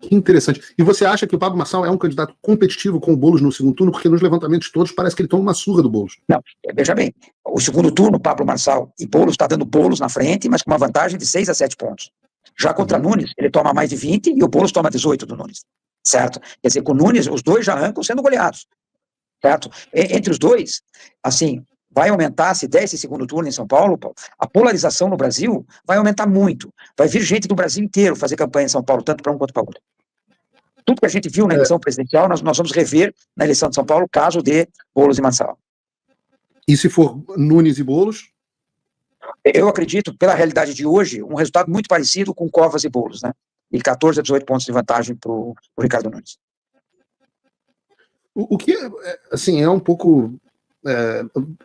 Que interessante. E você acha que o Pablo Marçal é um candidato competitivo com o Boulos no segundo turno? Porque nos levantamentos todos parece que ele toma uma surra do Boulos. Não, veja bem, o segundo turno, Pablo Marçal e Boulos está dando Boulos na frente, mas com uma vantagem de 6 a 7 pontos. Já contra Nunes, ele toma mais de 20 e o Boulos toma 18 do Nunes, certo? Quer dizer, com o Nunes, os dois já arrancam sendo goleados, certo? Entre os dois, assim, vai aumentar, se der esse segundo turno em São Paulo, a polarização no Brasil vai aumentar muito. Vai vir gente do Brasil inteiro fazer campanha em São Paulo, tanto para um quanto para outro. Tudo que a gente viu na eleição presidencial, nós vamos rever na eleição de São Paulo, caso de Boulos e Marçal. E se for Nunes e Boulos? Eu acredito, pela realidade de hoje, um resultado muito parecido com Covas e Boulos, né? E 14 a 18 pontos de vantagem para o Ricardo Nunes. O que, assim, é um pouco...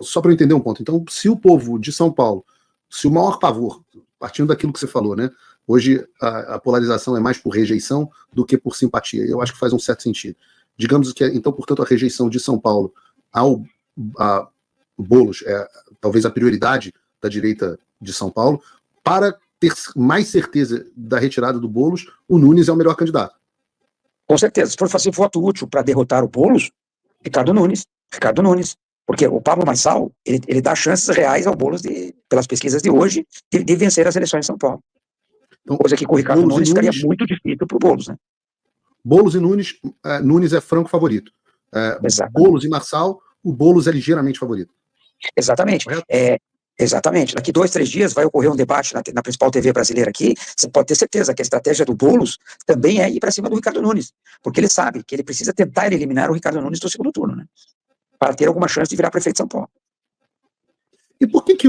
só para eu entender um ponto. Então, se o povo de São Paulo, se o maior pavor, partindo daquilo que você falou, né? Hoje a polarização é mais por rejeição do que por simpatia. Eu acho que faz um certo sentido. Digamos que, então, portanto, a rejeição de São Paulo ao Boulos é talvez a prioridade da direita de São Paulo. Para ter mais certeza da retirada do Boulos, o Nunes é o melhor candidato. Com certeza. Se for fazer voto útil para derrotar o Boulos, Ricardo Nunes. Porque o Pablo Marçal, ele dá chances reais ao Boulos, pelas pesquisas de hoje, de vencer as eleições em São Paulo. Então, coisa que com o Ricardo Nunes ficaria muito difícil para o Boulos, né? Boulos e Nunes, Nunes é franco favorito. Boulos e Marçal, o Boulos é ligeiramente favorito. Exatamente. Exatamente. Daqui 2, 3 dias vai ocorrer um debate na principal TV brasileira aqui. Você pode ter certeza que a estratégia do Boulos também é ir para cima do Ricardo Nunes, porque ele sabe que ele precisa tentar eliminar o Ricardo Nunes do segundo turno, né? Para ter alguma chance de virar prefeito de São Paulo. E por que se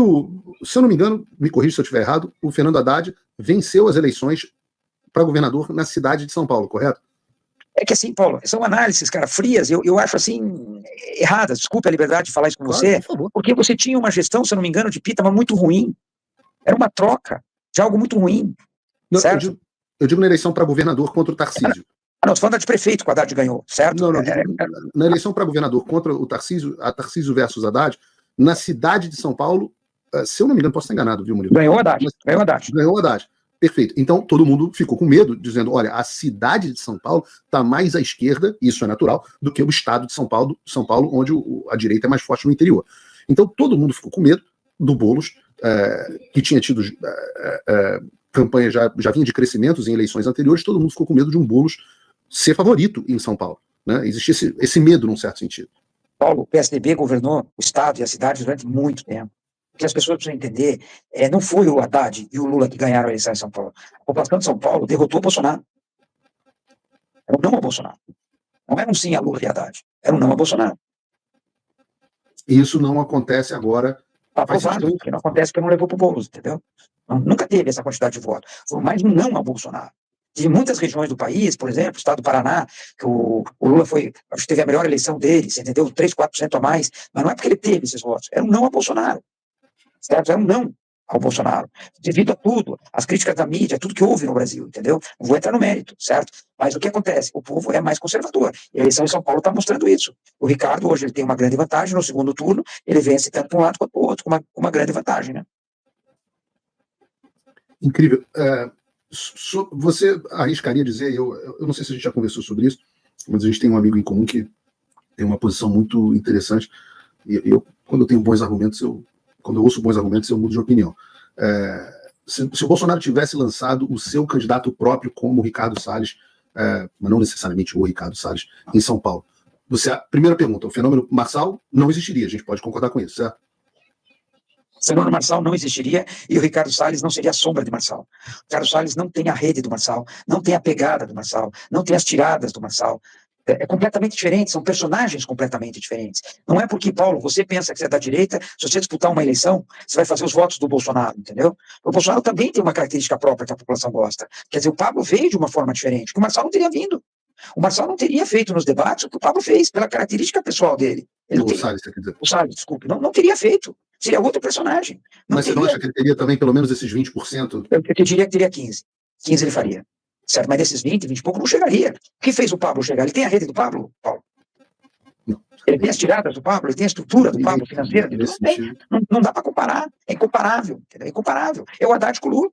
eu não me engano, me corrija se eu estiver errado, o Fernando Haddad venceu as eleições para governador na cidade de São Paulo, correto? É que assim, Paulo, são análises, cara, frias, eu acho assim, erradas, desculpe a liberdade de falar isso com você, porque você tinha uma gestão, se eu não me engano, de Pitama muito ruim. Era uma troca de algo muito ruim. Não, certo? Eu digo na eleição para governador contra o Tarcísio. Não, estou falando de prefeito que o Haddad ganhou, certo? Não, na eleição para governador contra o Tarcísio, a Tarcísio versus Haddad, na cidade de São Paulo, se eu não me engano, posso estar enganado, viu, Murilo? Ganhou o Haddad. Ganhou o Haddad. Perfeito. Então, todo mundo ficou com medo, dizendo, olha, a cidade de São Paulo está mais à esquerda, isso é natural, do que o estado de São Paulo, onde a direita é mais forte no interior. Então, todo mundo ficou com medo do Boulos, que tinha tido campanha, já vinha de crescimentos em eleições anteriores, todo mundo ficou com medo de um Boulos ser favorito em São Paulo. Né? Existia esse medo, num certo sentido. Paulo, o PSDB governou o estado e a cidade durante muito tempo. O que as pessoas precisam entender não foi o Haddad e o Lula que ganharam a eleição em São Paulo. A população de São Paulo derrotou o Bolsonaro. Era um não ao Bolsonaro. Não era um sim a Lula e Haddad. Era um não a Bolsonaro. Isso não acontece agora. Está aprovado, porque não acontece porque não levou para o Boulos, entendeu? Nunca teve essa quantidade de votos. Foi mais um não a Bolsonaro. De muitas regiões do país, por exemplo, o estado do Paraná, que o Lula acho que teve a melhor eleição dele, você entendeu? 3, 4% a mais, mas não é porque ele teve esses votos, era um não a Bolsonaro. Certo? Era um não ao Bolsonaro. Devido a tudo, as críticas da mídia, tudo que houve no Brasil, entendeu? Não vou entrar no mérito, certo? Mas o que acontece? O povo é mais conservador. E a eleição em São Paulo está mostrando isso. O Ricardo, hoje, ele tem uma grande vantagem. No segundo turno, ele vence tanto para um lado quanto para o outro, com uma grande vantagem, né? Incrível. Você arriscaria dizer, eu não sei se a gente já conversou sobre isso, mas a gente tem um amigo em comum que tem uma posição muito interessante. E quando eu tenho bons argumentos, quando eu ouço bons argumentos, eu mudo de opinião. Se o Bolsonaro tivesse lançado o seu candidato próprio como o Ricardo Salles, mas não necessariamente o Ricardo Salles, em São Paulo, primeira pergunta, o fenômeno Marçal não existiria, a gente pode concordar com isso, certo? O fenômeno Marçal não existiria e o Ricardo Salles não seria a sombra de Marçal. O Ricardo Salles não tem a rede do Marçal, não tem a pegada do Marçal, não tem as tiradas do Marçal. É completamente diferente, são personagens completamente diferentes. Não é porque, Paulo, você pensa que você é da direita, se você disputar uma eleição, você vai fazer os votos do Bolsonaro, entendeu? O Bolsonaro também tem uma característica própria que a população gosta. Quer dizer, o Pablo veio de uma forma diferente, que o Marçal não teria vindo. O Marçal não teria feito nos debates o que o Pablo fez, pela característica pessoal dele. O Salles, desculpe, não teria feito. Seria outro personagem. Mas você não acha que ele teria também pelo menos esses 20%? Eu diria que teria 15. 15 ele faria. Certo, mas desses 20 e pouco não chegaria. O que fez o Pablo chegar? Ele tem a rede do Pablo, Paulo? Não. Ele tem as tiradas do Pablo, ele tem a estrutura do Pablo financeira. Não dá para comparar. É incomparável. Entendeu? É incomparável. É o Haddad com o Lula.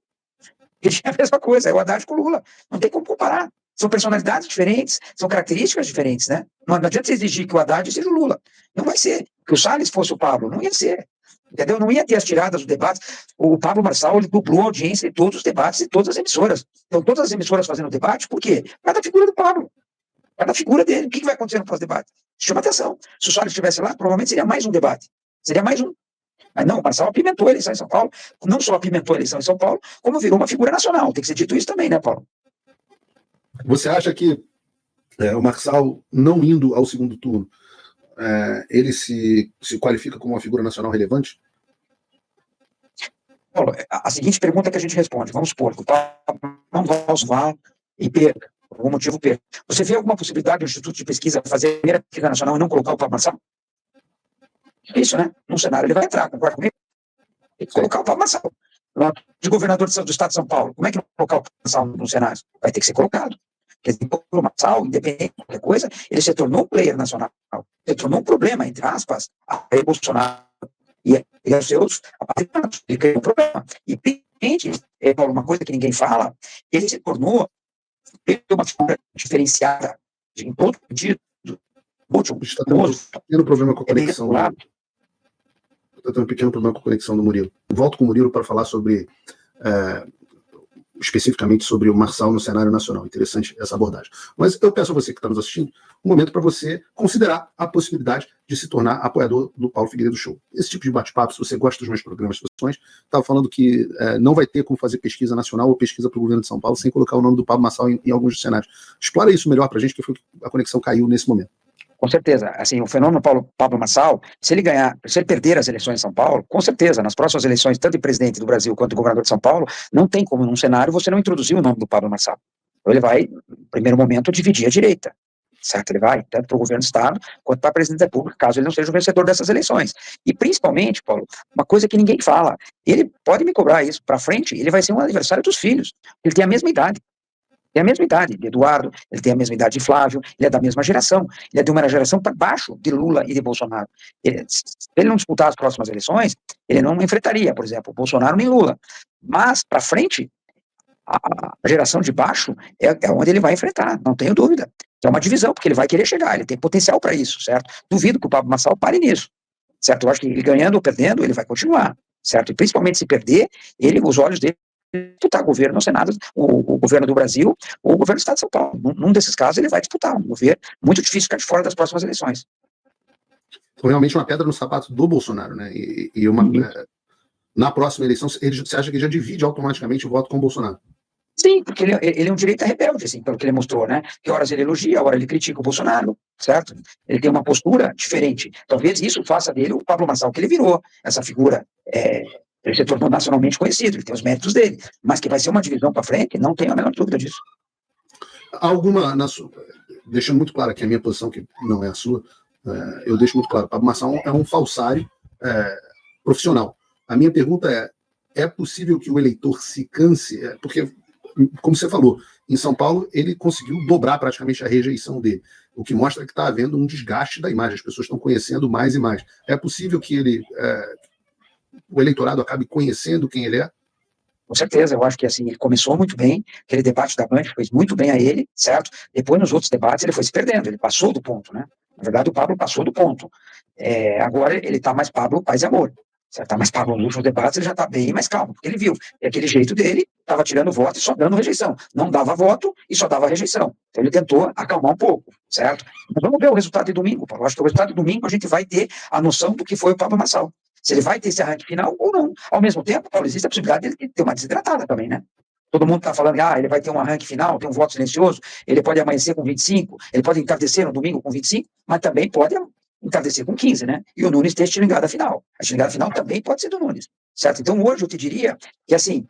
Ele tinha a mesma coisa, é o Haddad com o Lula. Não tem como comparar. São personalidades diferentes, são características diferentes, né? Não adianta você exigir que o Haddad seja o Lula. Não vai ser. Que o Salles fosse o Pablo. Não ia ser. Entendeu? Não ia ter as tiradas dos debates. O Pablo Marçal, ele dublou a audiência de todos os debates de todas as emissoras. Então, todas as emissoras fazendo debate, por quê? Cada figura do Pablo. Cada figura dele. O que vai acontecer no pós-debate? Chama atenção. Se o Salles estivesse lá, provavelmente seria mais um debate. Seria mais um. Mas não, o Marçal apimentou a eleição em São Paulo. Não só apimentou a eleição em São Paulo, como virou uma figura nacional. Tem que ser dito isso também, né, Paulo? Você acha que o Marçal, não indo ao segundo turno, ele se qualifica como uma figura nacional relevante? Paulo, a seguinte pergunta que a gente responde, vamos supor que o Pablo não vai osvar e perca, por algum motivo perca. Você vê alguma possibilidade do Instituto de Pesquisa fazer a primeira pesquisa nacional e não colocar o Pablo Marçal? Isso, né? Num cenário ele vai entrar, concorda comigo? Tem que colocar o Pablo Marçal. De governador do estado de São Paulo, como é que não colocar o Pablo Marçal no cenário? Vai ter que ser colocado. Porque o Marçal, independente de qualquer coisa, ele se tornou um player nacional. Ele tornou um problema, entre aspas, a Bolsonaro e os seus apadrinhados. Ele criou um problema. E, principalmente, Paulo, uma coisa que ninguém fala, ele se tornou uma figura diferenciada em todo sentido. Está tendo um pequeno problema com a conexão. Está tendo um pequeno problema com a conexão do Murilo. Volto com o Murilo para falar sobre especificamente sobre o Marçal no cenário nacional. Interessante essa abordagem. Mas eu peço a você que está nos assistindo um momento para você considerar a possibilidade de se tornar apoiador do Paulo Figueiredo Show. Esse tipo de bate-papo, se você gosta dos meus programas de discussões, estava falando que não vai ter como fazer pesquisa nacional ou pesquisa para o governo de São Paulo sem colocar o nome do Pablo Marçal em alguns dos cenários. Explora isso melhor para a gente, que foi a conexão caiu nesse momento. Com certeza, assim, o fenômeno Pablo Marçal, se ele perder as eleições em São Paulo, com certeza, nas próximas eleições, tanto de presidente do Brasil quanto de governador de São Paulo, não tem como, num cenário, você não introduzir o nome do Pablo Marçal. Então ele vai, no primeiro momento, dividir a direita, certo? Ele vai, tanto para o governo do Estado, quanto para a presidente da República, caso ele não seja o vencedor dessas eleições. E, principalmente, Paulo, uma coisa que ninguém fala, ele pode me cobrar isso para frente, ele vai ser um adversário dos filhos, ele tem a mesma idade. Tem a mesma idade de Eduardo, ele tem a mesma idade de Flávio, ele é da mesma geração, ele é de uma geração para baixo de Lula e de Bolsonaro. Se ele não disputar as próximas eleições, ele não enfrentaria, por exemplo, Bolsonaro nem Lula. Mas, para frente, a geração de baixo é onde ele vai enfrentar, não tenho dúvida. É uma divisão, porque ele vai querer chegar, ele tem potencial para isso, certo? Duvido que o Pablo Marçal pare nisso, certo? Eu acho que ele ganhando ou perdendo, ele vai continuar, certo? E principalmente se perder, os olhos dele disputar governo no Senado, o governo do Brasil ou o governo do Estado de São Paulo. Num desses casos, ele vai disputar um governo muito difícil ficar de fora das próximas eleições. Foi realmente uma pedra no sapato do Bolsonaro, né? Na próxima eleição, você acha que já divide automaticamente o voto com o Bolsonaro? Sim, porque ele é um direita rebelde, assim, pelo que ele mostrou, né? Que horas ele elogia, horas ele critica o Bolsonaro, certo? Ele tem uma postura diferente. Talvez isso faça dele o Pablo Marçal, que ele virou essa figura. Ele se tornou nacionalmente conhecido, ele tem os méritos dele, mas que vai ser uma divisão para frente, não tenho a menor dúvida disso. Deixando muito claro aqui a minha posição, que não é a sua, eu deixo muito claro, Pablo Marçal é um falsário profissional. A minha pergunta é possível que o eleitor se canse? Porque, como você falou, em São Paulo ele conseguiu dobrar praticamente a rejeição dele, o que mostra que está havendo um desgaste da imagem, as pessoas estão conhecendo mais e mais. É possível que o eleitorado acabe conhecendo quem ele é? Com certeza, eu acho que assim, ele começou muito bem, aquele debate da Band fez muito bem a ele, certo? Depois, nos outros debates, ele foi se perdendo, ele passou do ponto, né? Na verdade, o Pablo passou do ponto. Agora, ele está mais Pablo, paz e amor. Certo? Tá mais Pablo nos últimos debates, ele já está bem mais calmo, porque ele viu, e aquele jeito dele, estava tirando voto e só dando rejeição. Não dava voto e só dava rejeição. Então, ele tentou acalmar um pouco, certo? Mas vamos ver o resultado de domingo, Paulo. Eu acho que o resultado de domingo a gente vai ter a noção do que foi o Pablo Marçal. Se ele vai ter esse arranque final ou não. Ao mesmo tempo, Paulo, existe a possibilidade de ter uma desidratada também, né? Todo mundo está falando, ele vai ter um arranque final, tem um voto silencioso, ele pode amanhecer com 25, ele pode entardecer no domingo com 25, mas também pode entardecer com 15, né? E o Nunes ter a xingada final. A xingada final também pode ser do Nunes, certo? Então, hoje eu te diria que, assim,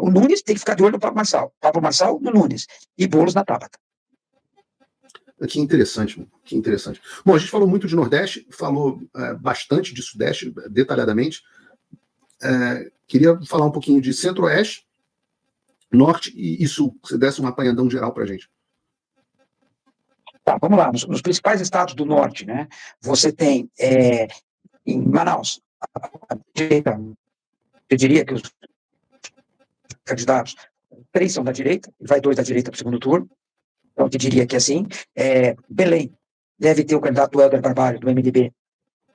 o Nunes tem que ficar de olho no Pablo Marçal no Nunes, e Boulos na Tabata. Que interessante, que interessante. Bom, a gente falou muito de Nordeste, falou bastante de Sudeste, detalhadamente. Queria falar um pouquinho de Centro-Oeste, Norte e Sul. Você desse um apanhadão geral para a gente. Tá, vamos lá. Nos principais estados do Norte, né? Você tem em Manaus, a direita, eu diria que os candidatos, 3 são da direita, e vai 2 da direita para o segundo turno. Então, eu te diria que, assim, Belém deve ter o candidato Helder Barbalho, do MDB,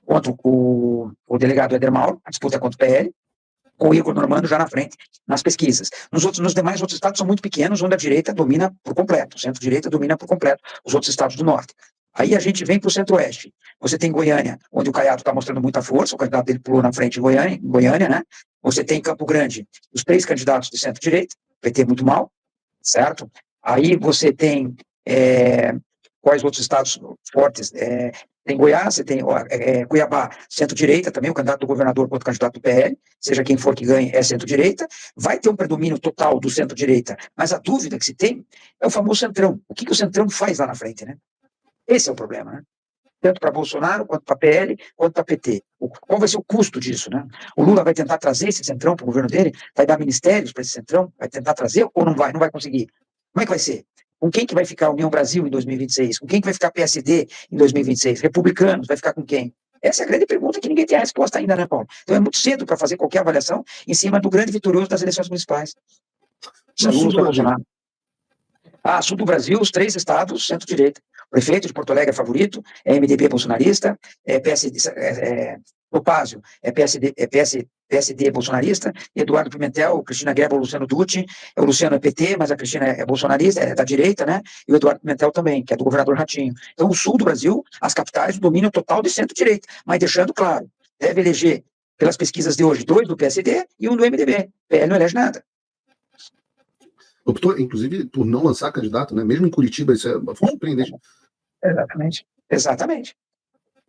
contra o delegado Éder Mauro, a disputa contra o PL, com o Igor Normando já na frente, nas pesquisas. Nos demais outros estados são muito pequenos, onde a direita domina por completo, o centro-direita domina por completo os outros estados do norte. Aí a gente vem para o centro-oeste. Você tem Goiânia, onde o Caiado está mostrando muita força, o candidato dele pulou na frente em Goiânia, né? Você tem Campo Grande, os 3 candidatos de centro-direita, PT muito mal, certo? Aí você tem quais outros estados fortes? Tem Goiás, você tem Cuiabá, centro-direita também, o candidato do governador contra o candidato do PL, seja quem for que ganhe, é centro-direita. Vai ter um predomínio total do centro-direita, mas a dúvida que se tem é o famoso centrão. O que o centrão faz lá na frente, né? Esse é o problema, né? Tanto para Bolsonaro, quanto para PL, quanto para PT. Qual vai ser o custo disso, né? O Lula vai tentar trazer esse centrão para o governo dele? Vai dar ministérios para esse centrão? Vai tentar trazer ou não vai? Não vai conseguir. Como é que vai ser? Com quem que vai ficar a União Brasil em 2026? Com quem que vai ficar a PSD em 2026? Republicanos, vai ficar com quem? Essa é a grande pergunta que ninguém tem a resposta ainda, né, Paulo? Então é muito cedo para fazer qualquer avaliação em cima do grande vitorioso das eleições municipais. Se é Lula ou Bolsonaro. Sul do Brasil, os 3 estados, centro-direita. O prefeito de Porto Alegre é favorito, é MDB bolsonarista, PSD, Topázio é PSD bolsonarista, Eduardo Pimentel, Cristina Gebel, Luciano Dutti, o Luciano é PT, mas a Cristina é bolsonarista, é da direita, né? E o Eduardo Pimentel também, que é do governador Ratinho. Então, o sul do Brasil, as capitais, o domínio total de centro-direita, mas deixando claro, deve eleger, pelas pesquisas de hoje, 2 do PSD e 1 do MDB. PL não elege nada. Optou, inclusive, por não lançar candidato, né? Mesmo em Curitiba, isso é surpreendente. Exatamente.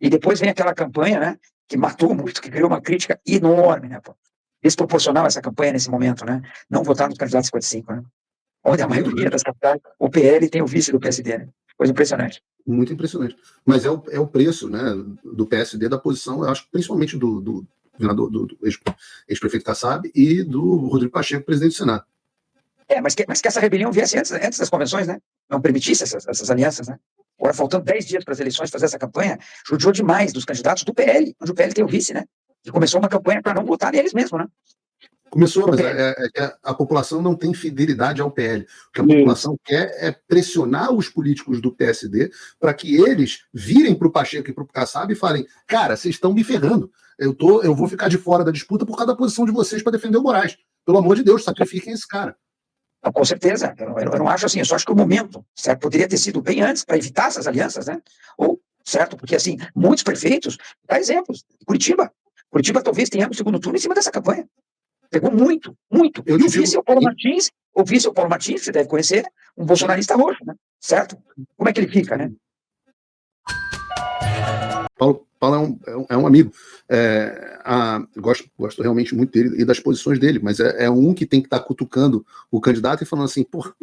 E depois vem aquela campanha, né? Que matou muito, que criou uma crítica enorme, né? Desproporcional essa campanha nesse momento, né? Não votar nos candidatos 55, né? Onde a maioria das capitais, o PL tem o vice do PSD, né? Coisa impressionante. Muito impressionante. Mas é o preço, né? Do PSD, da posição, eu acho, principalmente do governador, do ex-prefeito Kassab e do Rodrigo Pacheco, presidente do Senado. Mas que essa rebelião viesse antes das convenções, né? Não permitisse essas alianças, né? Agora, faltando 10 dias para as eleições, fazer essa campanha, judiou demais dos candidatos do PL, onde o PL tem o vice, né? E começou uma campanha para não votar neles mesmos, né? Começou, mas a população não tem fidelidade ao PL. O que a população quer é pressionar os políticos do PSD para que eles virem para o Pacheco e para o Kassab e falem: cara, vocês estão me ferrando. Eu vou ficar de fora da disputa por causa da posição de vocês para defender o Moraes. Pelo amor de Deus, sacrifiquem esse cara. Com certeza, eu não acho assim, eu só acho que o momento, certo, poderia ter sido bem antes para evitar essas alianças, né? Ou, certo, porque assim, muitos prefeitos, dá exemplos, Curitiba talvez tenha um segundo turno em cima dessa campanha. Pegou muito. E o vice é o Paulo Martins, você deve conhecer, um bolsonarista roxo, né? Certo? Como é que ele fica, né? Paulo é um amigo. Gosto realmente muito dele e das posições dele, mas é um que tem que estar cutucando o candidato e falando assim, porra,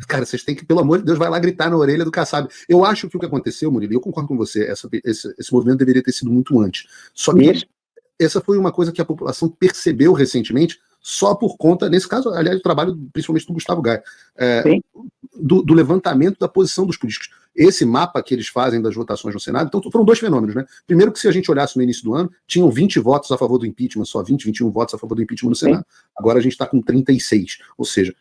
cara, vocês têm que, pelo amor de Deus, vai lá gritar na orelha do Kassab. Eu acho que o que aconteceu, Murilo, eu concordo com você, esse movimento deveria ter sido muito antes. Só que essa foi uma coisa que a população percebeu recentemente, só por conta, nesse caso, aliás, o trabalho principalmente do Gustavo Gaia, do levantamento da posição dos políticos. Esse mapa que eles fazem das votações no Senado, então foram 2 fenômenos, né? Primeiro que se a gente olhasse no início do ano, tinham 20 votos a favor do impeachment, só 21 votos a favor do impeachment no Senado. Agora a gente está com 36, ou seja,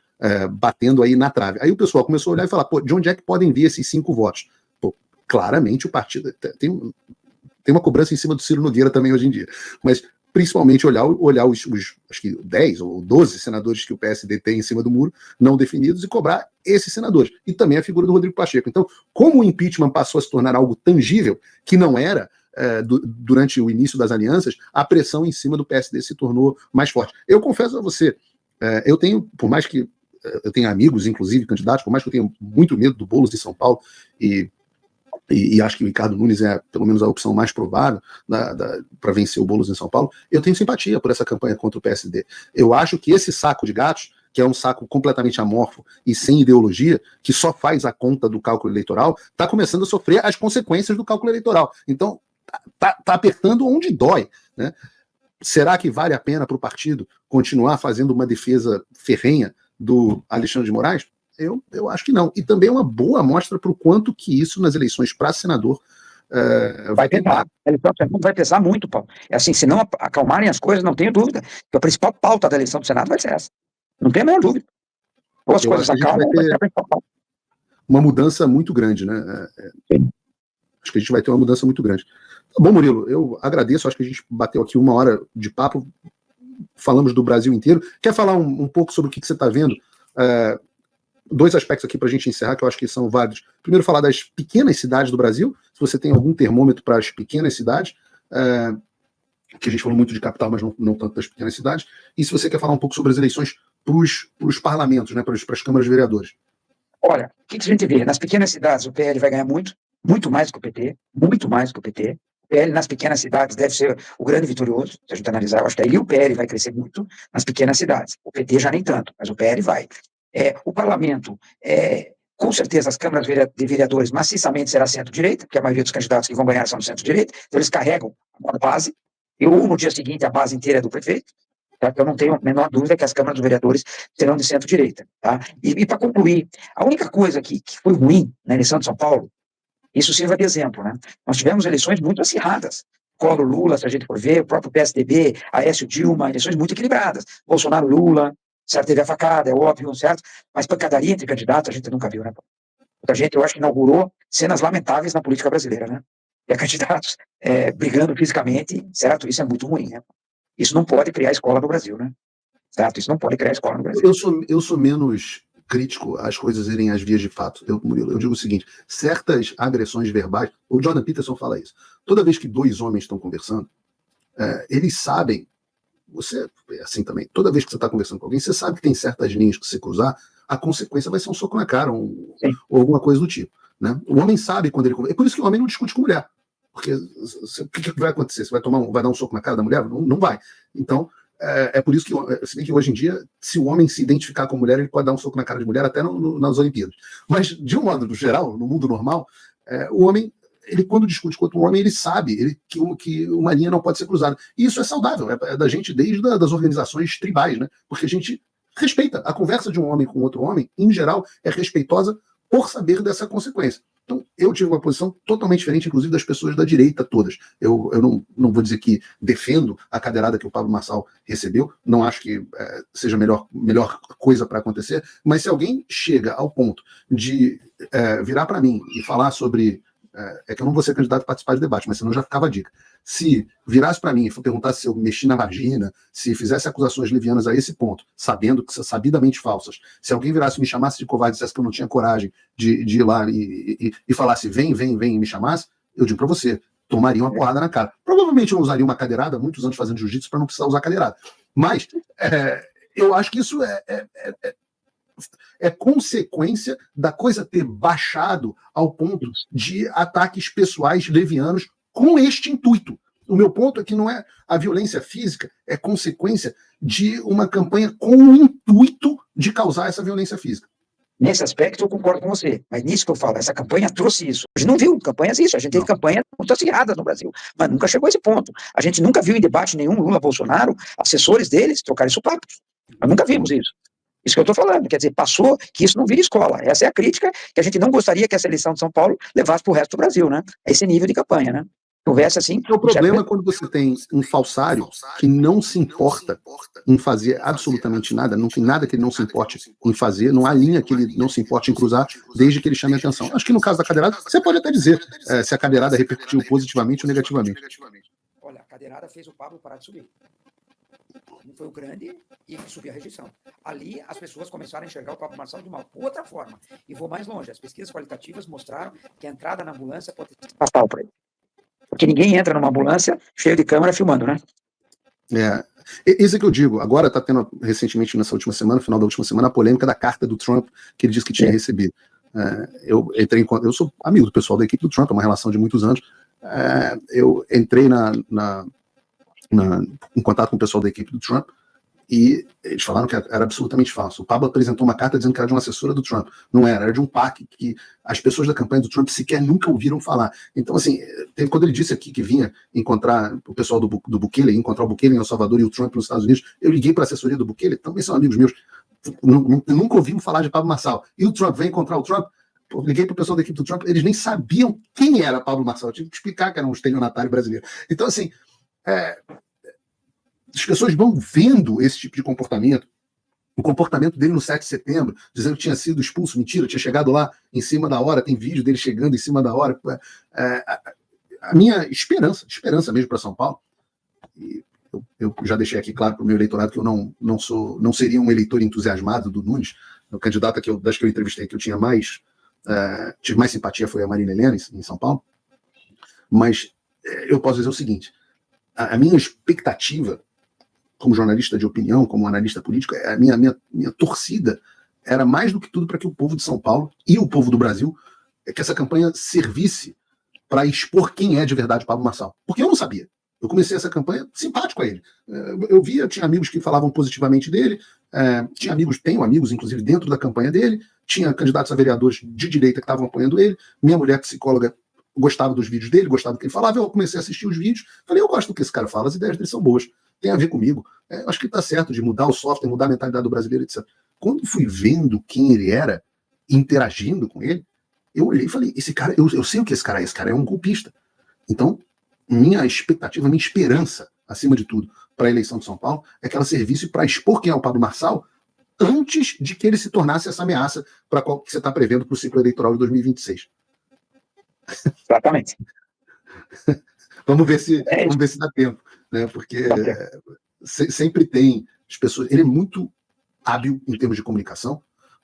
batendo aí na trave. Aí o pessoal começou a olhar e falar, pô, de onde é que podem vir esses 5 votos? Pô, claramente o partido tem uma cobrança em cima do Ciro Nogueira também hoje em dia, mas principalmente olhar os acho que 10 ou 12 senadores que o PSD tem em cima do muro, não definidos, e cobrar esses senadores. E também a figura do Rodrigo Pacheco. Então, como o impeachment passou a se tornar algo tangível, que não era durante o início das alianças, a pressão em cima do PSD se tornou mais forte. Eu confesso a você, eu tenho, por mais que eu tenha amigos, inclusive candidatos, por mais que eu tenha muito medo do Boulos de São Paulo, e acho que o Ricardo Nunes é pelo menos a opção mais provável para vencer o Boulos em São Paulo, eu tenho simpatia por essa campanha contra o PSD. Eu acho que esse saco de gatos, que é um saco completamente amorfo e sem ideologia, que só faz a conta do cálculo eleitoral, está começando a sofrer as consequências do cálculo eleitoral. Então, tá apertando onde dói, né? Será que vale a pena para o partido continuar fazendo uma defesa ferrenha do Alexandre de Moraes? Eu acho que não. E também é uma boa amostra para o quanto que isso nas eleições para senador vai pesar. A eleição do Senado vai pesar muito, Paulo. É assim, se não acalmarem as coisas, não tenho dúvida, que a principal pauta da eleição do Senado vai ser essa. Não tenho a menor dúvida. Ou as coisas acalmam, vai ser a principal pauta. uma mudança muito grande, né? Acho que a gente vai ter uma mudança muito grande. Tá bom, Murilo, eu agradeço, acho que a gente bateu aqui 1 hora de papo, falamos do Brasil inteiro. Quer falar um pouco sobre o que você está vendo? 2 aspectos aqui para a gente encerrar, que eu acho que são válidos. Primeiro, falar das pequenas cidades do Brasil, se você tem algum termômetro para as pequenas cidades, que a gente falou muito de capital, mas não tanto das pequenas cidades, e se você quer falar um pouco sobre as eleições para os parlamentos, né, para as câmaras de vereadores. Olha, o que a gente vê? Nas pequenas cidades, o PL vai ganhar muito mais que o PT, muito mais que o PT. O PL nas pequenas cidades deve ser o grande vitorioso, se a gente analisar. Eu acho que aí o PL vai crescer muito nas pequenas cidades. O PT já nem tanto, mas o PL vai. O parlamento, com certeza, as câmaras de vereadores maciçamente será centro-direita, porque a maioria dos candidatos que vão ganhar são do centro-direita, então eles carregam a base, e no dia seguinte a base inteira é do prefeito. Tá? Eu não tenho a menor dúvida que as câmaras dos vereadores serão de centro-direita. Tá? E para concluir, a única coisa que foi ruim na eleição de São Paulo, isso sirva de exemplo, né? Nós tivemos eleições muito acirradas. Collor, Lula, se a gente for ver, o próprio PSDB, Aécio, Dilma, eleições muito equilibradas. Bolsonaro, Lula, certo? Teve a facada, é óbvio, certo? Mas pancadaria entre candidatos a gente nunca viu, né? Muita gente, eu acho que inaugurou cenas lamentáveis na política brasileira, né? E candidatos brigando fisicamente, certo? Isso é muito ruim, né? Isso não pode criar escola no Brasil, né? Certo? Isso não pode criar escola no Brasil. Eu sou menos crítico às coisas irem às vias de fato. Murilo, eu digo o seguinte, certas agressões verbais, o Jordan Peterson fala isso, toda vez que 2 homens estão conversando, eles sabem, você é assim também, toda vez que você está conversando com alguém, você sabe que tem certas linhas que você cruzar, a consequência vai ser um soco na cara, ou alguma coisa do tipo. Né? O homem sabe quando ele conversa. É por isso que o homem não discute com mulher. Porque o que vai acontecer? Você vai dar um soco na cara da mulher? Não vai. Então, é por isso que, se bem que hoje em dia, se o homem se identificar com mulher, ele pode dar um soco na cara de mulher até nas Olimpíadas. Mas, de um modo geral, no mundo normal, o homem, ele quando discute com outro homem, ele sabe que uma linha não pode ser cruzada. E isso é saudável, é da gente desde das organizações tribais, né? Porque a gente respeita. A conversa de um homem com outro homem, em geral, é respeitosa por saber dessa consequência. Então, eu tive uma posição totalmente diferente, inclusive das pessoas da direita todas. Eu não vou dizer que defendo a cadeirada que o Pablo Marçal recebeu, não acho que seja a melhor coisa para acontecer, mas se alguém chega ao ponto de virar para mim e falar sobre... é que eu não vou ser candidato a participar de debate, mas senão já ficava a dica. Se virasse para mim e perguntasse se eu mexi na vagina, se fizesse acusações levianas a esse ponto, sabendo que são sabidamente falsas, se alguém virasse e me chamasse de covarde e dissesse que eu não tinha coragem de ir lá e falasse vem e me chamasse, eu digo para você, tomaria uma porrada na cara. Provavelmente eu usaria uma cadeirada, muitos anos fazendo jiu-jitsu para não precisar usar cadeirada. Mas eu acho que isso é consequência da coisa ter baixado ao ponto de ataques pessoais levianos com este intuito. O meu ponto é que não é a violência física, é consequência de uma campanha com o intuito de causar essa violência física. Nesse aspecto eu concordo com você, mas nisso que eu falo, essa campanha trouxe isso. A gente não viu campanhas isso, a gente teve campanhas muito acirradas no Brasil, mas nunca chegou a esse ponto. A gente nunca viu em debate nenhum Lula-Bolsonaro, assessores deles trocarem sopapos. Nós nunca vimos isso. Isso que eu estou falando, quer dizer, passou que isso não vira escola. Essa é a crítica que a gente não gostaria que essa eleição de São Paulo levasse para o resto do Brasil, né? Esse nível de campanha, né? Houvesse assim... O problema é quando você tem um falsário que não se importa em fazer absolutamente nada, não tem nada que ele não se importe em fazer, não há linha que ele não se importe em cruzar, desde que ele chame a atenção. Acho que no caso da cadeirada, você pode até dizer se a cadeirada repercutiu positivamente ou negativamente. Olha, a cadeirada fez o Pablo parar de subir. Foi o grande e subir a rejeição. Ali, as pessoas começaram a enxergar o Pablo Marçal de uma outra forma. E vou mais longe. As pesquisas qualitativas mostraram que a entrada na ambulância pode ser fatal para ele. Porque ninguém entra numa ambulância cheio de câmera filmando, né? Isso é que eu digo. Agora está tendo, recentemente, nessa última semana, no final da última semana, a polêmica da carta do Trump que ele disse que tinha recebido. Eu eu sou amigo do pessoal da equipe do Trump, é uma relação de muitos anos. Eu entrei em contato com o pessoal da equipe do Trump e eles falaram que era absolutamente falso. O Pablo apresentou uma carta dizendo que era de uma assessora do Trump. Não era de um PAC que as pessoas da campanha do Trump sequer nunca ouviram falar. Então, assim, quando ele disse aqui que vinha encontrar o pessoal do Bukele, encontrar o Bukele em El Salvador e o Trump nos Estados Unidos, eu liguei para a assessoria do Bukele, também são amigos meus, nunca ouvimos falar de Pablo Marçal. E o Trump vem encontrar o Trump, eu liguei para o pessoal da equipe do Trump, eles nem sabiam quem era Pablo Marçal, eu tive que explicar que era um estelionatário brasileiro. Então, assim, as pessoas vão vendo esse tipo de comportamento o comportamento dele no 7 de setembro, dizendo que tinha sido expulso, mentira, tinha chegado lá em cima da hora, tem vídeo dele chegando em cima da hora. A minha esperança mesmo para São Paulo, e eu já deixei aqui claro para o meu eleitorado que eu não seria um eleitor entusiasmado do Nunes. O candidato das que eu entrevistei que eu tive mais simpatia foi a Marina Helena, em São Paulo. Mas eu posso dizer o seguinte, a minha expectativa como jornalista de opinião, como analista político, a minha torcida era mais do que tudo para que o povo de São Paulo e o povo do Brasil, que essa campanha servisse para expor quem é de verdade Pablo Marçal. Porque eu não sabia. Eu comecei essa campanha simpático a ele. Eu tinha amigos que falavam positivamente dele, tenho amigos, inclusive, dentro da campanha dele, tinha candidatos a vereadores de direita que estavam apoiando ele, minha mulher psicóloga gostava dos vídeos dele, gostava do que ele falava, eu comecei a assistir os vídeos, falei, eu gosto do que esse cara fala, as ideias dele são boas, tem a ver comigo, acho que está certo de mudar o software, mudar a mentalidade do brasileiro, etc. Quando fui vendo quem ele era, interagindo com ele, eu olhei e falei, esse cara, eu sei o que esse cara é um golpista. Então, minha expectativa, minha esperança, acima de tudo, para a eleição de São Paulo, é que ela servisse para expor quem é o Pablo Marçal antes de que ele se tornasse essa ameaça para qual que você está prevendo para o ciclo eleitoral de 2026. Exatamente. Vamos ver se dá tempo, né? Porque sempre tem as pessoas. Ele é muito hábil em termos de comunicação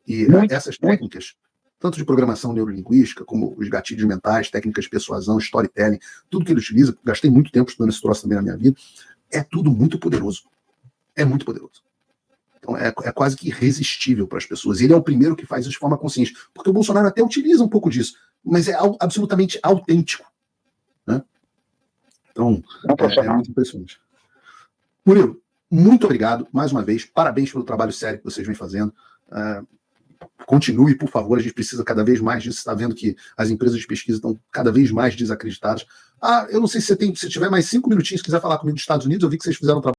e essas técnicas, tanto de programação neurolinguística, como os gatilhos mentais, técnicas de persuasão, storytelling, tudo que ele utiliza, gastei muito tempo estudando esse troço também na minha vida, é tudo muito poderoso. É muito poderoso. Então é quase que irresistível para as pessoas. E ele é o primeiro que faz isso de forma consciente. Porque o Bolsonaro até utiliza um pouco disso, mas é absolutamente autêntico. Né? Então, é muito impressionante. Murilo, muito obrigado mais uma vez. Parabéns pelo trabalho sério que vocês vêm fazendo. Continue, por favor, a gente precisa cada vez mais disso. Você está vendo que as empresas de pesquisa estão cada vez mais desacreditadas. Eu não sei se você tiver mais 5 minutinhos, se quiser falar comigo dos Estados Unidos, eu vi que vocês fizeram um trabalho